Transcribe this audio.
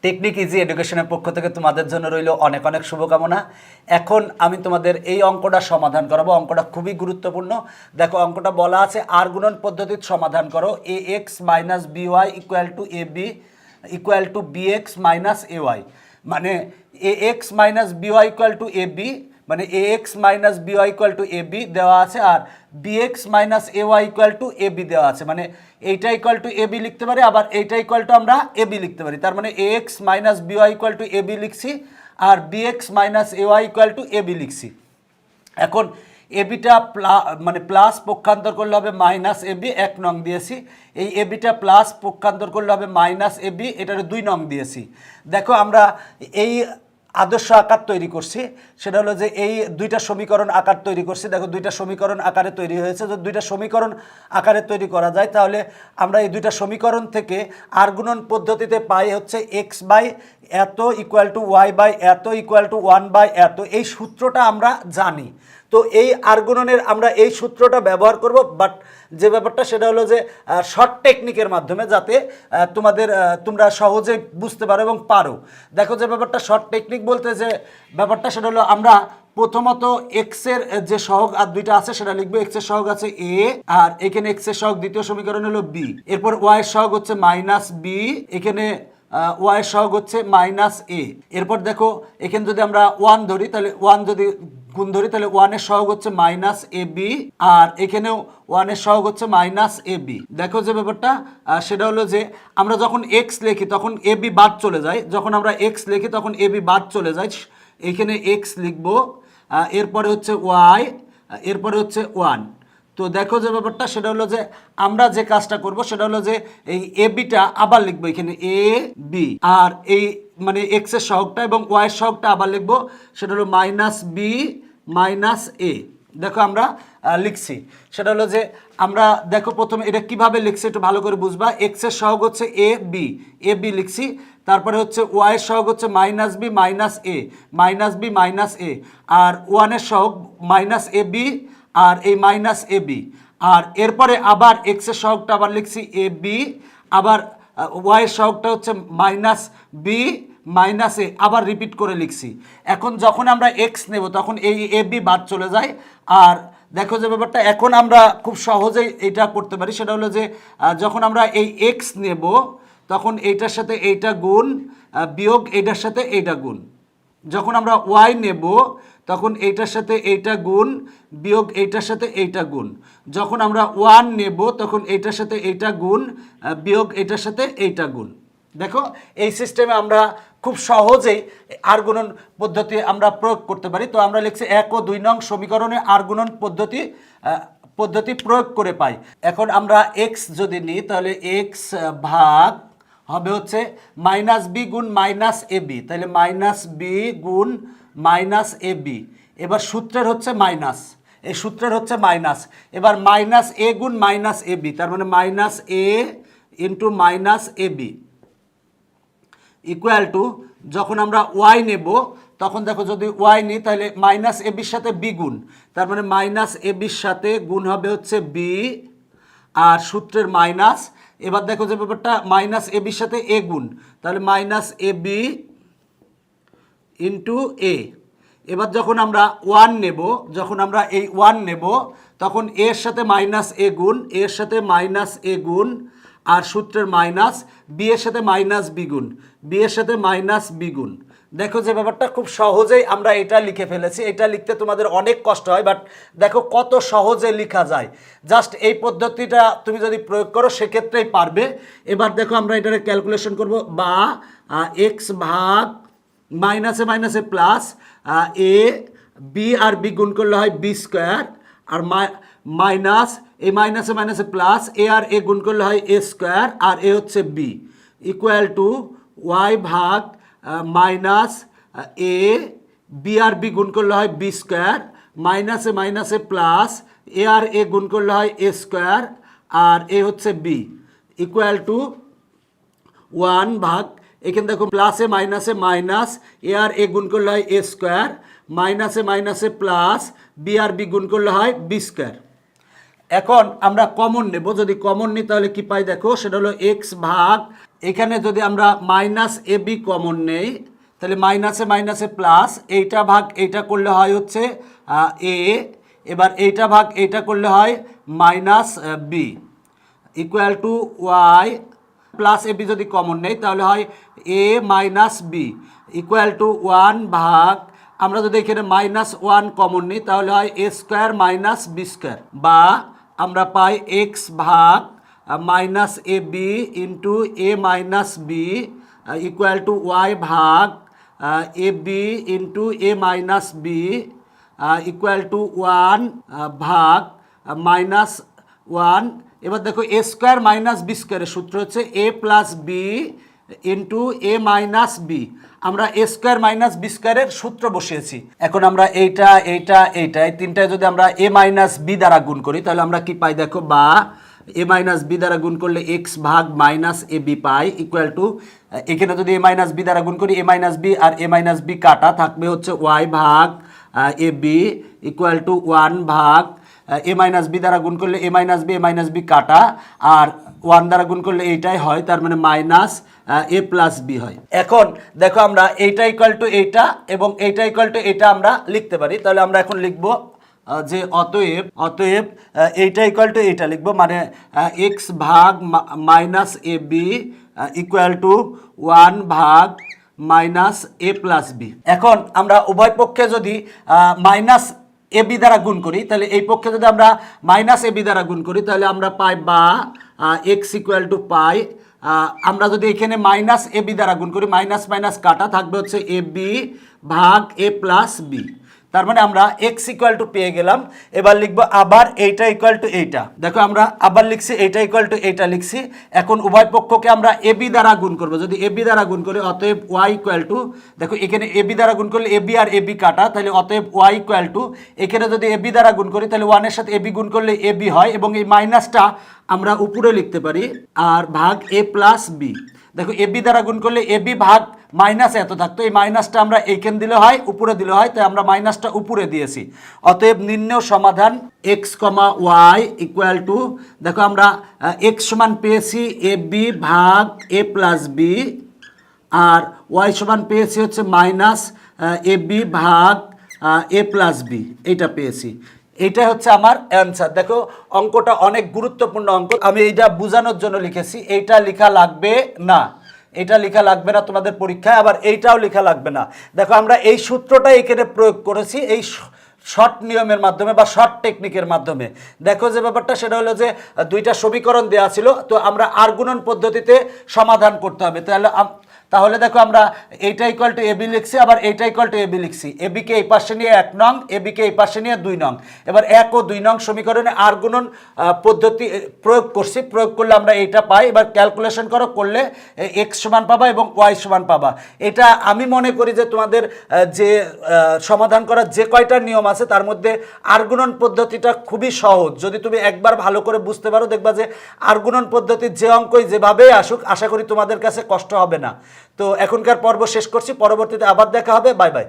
Technique easy এডুকেশনের পক্ষ থেকে তোমাদের জন্য রইল অনেক অনেক শুভকামনা। এখন আমি তোমাদের এই অঙ্কটা সমাধান করাবো। অঙ্কটা খুবই গুরুত্বপূর্ণ। দেখো, অঙ্কটা বলা আছে আর গুণন পদ্ধতির সমাধান করো। A x minus b y equal to a B equal to b x minus a y. মানে a x minus b y equal to a b, মানে a x minus b y equal to a b দেওয়া আছে, আর b x minus a y equal to a b দেওয়া আছে। মানে এইটা equal to a B লিখতে পারি, আবার এইটা ইকুয়াল টু আমরা এ বি লিখতে পারি। তার মানে a x minus b y equal to a b লিখছি, আর b x minus a y equal to a b লিখছি। এখন এবিটা মানে প্লাস পক্ষান্তর করলে হবে মাইনাস এবি, 1 নং দিয়েছি। এই এবিটা প্লাস পক্ষান্তর করলে হবে মাইনাস এবি, এটার 2 নং দিয়েছি। দেখো, আমরা এই আদর্শ আকার তৈরি করছি, সেটা হলো যে এই দুইটা সমীকরণ আকার তৈরি করছি। দেখো, দুইটা সমীকরণ আকারে তৈরি হয়েছে। যদি দুইটা সমীকরণ আকারে তৈরি করা যায়, তাহলে আমরা এই দুইটা সমীকরণ থেকে আর গুণন পদ্ধতিতে পাই হচ্ছে এক্স বাই এত ইকুয়াল টু ওয়াই বাই এত ইকুয়াল টু 1 বাই এত। এই সূত্রটা আমরা জানি। তো এই আর গুণনের আমরা এই সূত্রটা ব্যবহার করব, বাট যে ব্যাপারটা সেটা হলো যে শর্ট টেকনিকের মাধ্যমে, যাতে তোমরা সহজে বুঝতে পারো এবং পারো। দেখো, যে ব্যাপারটা শর্ট টেকনিক বলতে যে ব্যাপারটা সেটা হলো, আমরা প্রথমত এক্সের যে সহগ আর দুইটা আছে সেটা লিখবো। এক্সের সহগ আছে এ, আর এখানে এক্সের সহগ দ্বিতীয় সমীকরণ হলো বি। এরপর ওয়াই এর সহগ হচ্ছে মাইনাস বি, এখানে ওয়াই এর সহগ হচ্ছে মাইনাস এ। এরপর দেখো, এখানে যদি আমরা 1 ধরি, তাহলে 1 যদি গুণ ধরি, তাহলে 1 এর সহগ হচ্ছে মাইনাস এ বি, আর এখানেও 1 এর সহগ হচ্ছে মাইনাস এ বি। দেখো, যে ব্যাপারটা সেটা হলো যে আমরা যখন এক্স লিখি তখন এ বি বাদ চলে যায়, যখন আমরা এক্স লিখি তখন এ বি বাদ চলে যায়। এখানে এক্স লিখবো, এরপরে হচ্ছে ওয়াই, এরপরে হচ্ছে 1। তো দেখো, যে ব্যাপারটা সেটা হলো যে আমরা যে কাজটা করব সেটা হলো যে এই এ বিটা আবার লিখবো এখানে এ বি, আর এই মানে এক্স এর সহগটা এবং ওয়াই এর সহগটা আবার লিখবো, সেটা হলো মাইনাস বি মাইনাস এ। দেখো, আমরা লিখছি, সেটা হলো যে আমরা দেখো প্রথমে এটা কিভাবে লিখছি একটু ভালো করে বুঝবা। এক্স এর সহগ হচ্ছে এ বি লিখছি, তারপরে হচ্ছে ওয়াই এর সহগ হচ্ছে মাইনাস বি মাইনাস এ, আর 1 এর সহগ মাইনাস এ বি, আর এই মাইনাস এ বি, আর এরপরে আবার এক্স এর সহগটা আবার লিখছি এ বি, আবার ওয়াই এর সহগটা হচ্ছে মাইনাস বি মাইনাস এ, আবার রিপিট করে লিখছি। এখন যখন আমরা এক্স নেব তখন এই এ বি বাদ চলে যায়। আর দেখো, যে ব্যাপারটা এখন আমরা খুব সহজেই এটা করতে পারি, সেটা হলো যে যখন আমরা এই এক্স নেব তখন এইটার সাথে এইটা গুণ, বিয়োগ এইটার সাথে এইটা গুণ। যখন আমরা ওয়াই নেব তখন এইটার সাথে এইটা গুণ, বিয়োগ এইটার সাথে এইটা গুণ। যখন আমরা 1 নেব তখন এইটার সাথে এইটা গুণ, বিয়োগ এইটার সাথে এইটা গুণ। দেখো, এই সিস্টেমে আমরা খুব সহজেই আর গুণন পদ্ধতি আমরা প্রয়োগ করতে পারি। তো আমরা লিখছি 1 ও 2 নং সমীকরণে আর গুণন পদ্ধতি প্রয়োগ করে পাই। এখন আমরা এক্স যদি নিই, তাহলে এক্স ভাগ হবে হচ্ছে মাইনাস বি গুণ মাইনাস এ বি, তাহলে মাইনাস বি গুণ মাইনাস এ বি। এবার সূত্রের হচ্ছে মাইনাস, এই সূত্রের হচ্ছে মাইনাস। এবার মাইনাস এ গুণ মাইনাস এ বি, তার মানে minus A into minus A B equal to, যখন আমরা ওয়াই নেব তখন দেখো, যদি ওয়াই নিই তাহলে মাইনাস এ বির সাথে বি গুণ, তার মানে মাইনাস এ বির সাথে গুণ হবে হচ্ছে বি, আর সূত্রের মাইনাস। এবার দেখো, যে ব্যাপারটা মাইনাস এ বির সাথে এ গুণ, তাহলে মাইনাস এ বি ইন্টু এ। এবার যখন আমরা 1 নেব, যখন আমরা এই 1 নেব তখন এর সাথে মাইনাস এ গুণ, এর সাথে মাইনাস এ গুণ, আর সূত্রের মাইনাস, বি এর সাথে মাইনাস বি গুণ, বি এর সাথে মাইনাস বি গুণ। দেখো, যে ব্যাপারটা খুব সহজেই আমরা এটা লিখে ফেলেছি। এটা লিখতে তোমাদের অনেক কষ্ট হয়, বাট দেখো কত সহজে লেখা যায়। জাস্ট এই পদ্ধতিটা তুমি যদি প্রয়োগ করো সেক্ষেত্রেই পারবে। এবার দেখো, আমরা এটাকে ক্যালকুলেশন করব, বা এক্স ভাগ মাইনাসে মাইনাসে plus A B, R B গুণ করলে হয় বি স্কোয়ার, আর মাইনাস এই মাইনাসে মাইনাসে প্লাস এ, আর এ গুণ করলে হয় এ স্কোয়ার, আর এ হচ্ছে বি ইকুয়াল টু ওয়াই ভাগ minus A B, R B গুণ করলে হয় বি স্কোয়ার, মাইনাসে মাইনাসে প্লাস এ, আর এ গুণ করলে হয় এ স্কোয়ার, আর এ হচ্ছে বি ইকুয়াল টু 1 ভাগ, এখানে দেখো প্লাসে মাইনাসে মাইনাস এ, আর এ গুণ করলে হয় এ স্কোয়ার, মাইনাসে মাইনাসে প্লাস বি, আর বি গুণ করলে হয় বি স্কোয়ার। এখন আমরা কমন নেব, যদি কমন নিই তাহলে কি পাই দেখো, সেটা হলো এক্স ভাগ, এখানে যদি আমরা মাইনাস এ বি কমন নেই তাহলে মাইনাসে মাইনাসে প্লাস, এইটা ভাগ এইটা করলে হয় হচ্ছে এ, এবার এইটা ভাগ এইটা করলে হয় minus B equal to y plus A B যদি কমন নেই তাহলে হয় A minus B equal to 1 ভাগ, আমরা যদি এখানে -1 কমন নিই তাহলে হয় a square minus b square, বা আমরা পাই এক্স ভাগ minus A b into a minus B equal to y ভাগ a b into a minus B equal to 1 ভাগ -1। এবার দেখো এ স্কোয়ার মাইনাস বি স্কোয়ারের সূত্র হচ্ছে এ plus B into a minus B, আমরা এ স্কোয়ার মাইনাস বি স্কোয়ারের সূত্র বসিয়েছি। এখন আমরা এইটা এইটা এইটা এই তিনটায় যদি আমরা এ মাইনাস বি দ্বারা গুণ করি তাহলে আমরা কি পাই দেখো, বা এ মাইনাস বি দ্বারা গুণ করলে এক্স ভাগ মাইনাস এ বি পাই ইকুয়াল টু, এখানে যদি এ মাইনাস বি দ্বারা গুণ করি এ মাইনাস বি আর এ মাইনাস বি কাটা থাকবে হচ্ছে ওয়াই ভাগ এ বি ইকুয়াল টু 1 ভাগ এ মাইনাস বি দ্বারা গুণ করলে এ মাইনাস বি কাটা আর 1 দ্বারা গুণ করলে এইটাই হয়, তার মানে মাইনাস এ প্লাস বি হয়। এখন দেখো আমরা এইটা ইকুয়াল টু এইটা এবং এইটা ইকুয়াল টু এইটা আমরা লিখতে পারি, তাহলে আমরা এখন লিখবো যে অতএব এইটা ইকুয়াল টু এইটা লিখবো, মানে এক্স ভাগ minus A B equal to 1 ভাগ মাইনাস এ প্লাস বি। এখন আমরা উভয় পক্ষে যদি মাইনাস এ বি দ্বারা গুণ করি তাহলে এই পক্ষে যদি আমরা মাইনাস এ বি দ্বারা গুণ করি তাহলে আমরা পাই বা এক্স ইকুয়াল টু পাই, আমরা যদি এখানে মাইনাস এ বি দ্বারা গুণ করি মাইনাস মাইনাস কাটা থাকবে হচ্ছে এ বি ভাগ এ প্লাস বি, তার মানে আমরা এক্স ইকুয়াল টু পেয়ে গেলাম। এবার লিখবো আবার এইটা ইকুয়াল টু এইটা, দেখো আমরা আবার লিখছি এইটা ইকুয়াল টু এইটা লিখছি। এখন উভয় পক্ষকে আমরা এ বি দ্বারা গুণ করবো, যদি এ বি দ্বারা গুণ করি অতএব ওয়াই ইকুয়াল টু, দেখো এখানে এ বি দ্বারা গুণ করলে এ বি আর এ বি কাটা, তাহলে অতএব ওয়াই ইকুয়াল টু, এখানে যদি এ বি দ্বারা গুণ করি তাহলে 1 এর সাথে এ বি গুণ করলে এ বি হয় এবং এই মাইনাসটা আমরা উপরে লিখতে পারি আর ভাগ এ প্লাস বি। দেখো এ বি দ্বারা গুণ করলে এ বি ভাগ মাইনাস এত থাকতো, এই মাইনাসটা আমরা এইখানে দিলে হয় উপরে দিলে হয়, তাই আমরা মাইনাসটা উপরে দিয়েছি। অতএব নির্ণেয় সমাধান x comma y equal to, দেখো আমরা এক্স সমান পেয়েছি এ বি ভাগ এ প্লাস বি আর ওয়াই সমান পেয়েছি হচ্ছে মাইনাস এ বি ভাগ এ প্লাস বি, এইটা পেয়েছি। এইটা হচ্ছে আমার অ্যান্সার। দেখো অঙ্কটা অনেক গুরুত্বপূর্ণ অঙ্ক, আমি এইটা বোঝানোর জন্য লিখেছি, এইটা লেখা লাগবে না, এটা লেখা লাগবে না তোমাদের পরীক্ষায়, আবার এইটাও লেখা লাগবে না। দেখো আমরা এই সূত্রটা এখানে প্রয়োগ করেছি এই শর্ট নিয়মের মাধ্যমে বা শর্ট টেকনিকের মাধ্যমে। দেখো যে ব্যাপারটা সেটা হলো যে দুইটা সমীকরণ দেওয়া ছিল, তো আমরা আর গুণন পদ্ধতিতে সমাধান করতে হবে। তাহলে দেখো আমরা এইটা ইকুয়াল টু এ বি লিখছি, আবার এইটা ইকুয়াল টু এ বি লিখছি, এ বিকে এই পাশে নিয়ে 1 নং, এ বিকে এই পাশে নিয়ে 2 নং। এবার 1 ও 2 নং সমীকরণে আর গুণন পদ্ধতি প্রয়োগ করছি, প্রয়োগ করলে আমরা এইটা পাই। এবার ক্যালকুলেশন করলে এক্স সমান পাবা এবং ওয়াই সমান পাবা। এটা আমি মনে করি যে তোমাদের যে সমাধান করার যে কয়টা নিয়ম আছে তার মধ্যে আর গুণন পদ্ধতিটা খুবই সহজ। যদি তুমি একবার ভালো করে বুঝতে পারো দেখবা যে আর গুণন পদ্ধতির যে অঙ্কই যেভাবেই আসুক আশা করি তোমাদের কাছে কষ্ট হবে না। তো এখনকার পর্ব শেষ করছি, পরবর্তীতে আবার দেখা হবে, বাই বাই।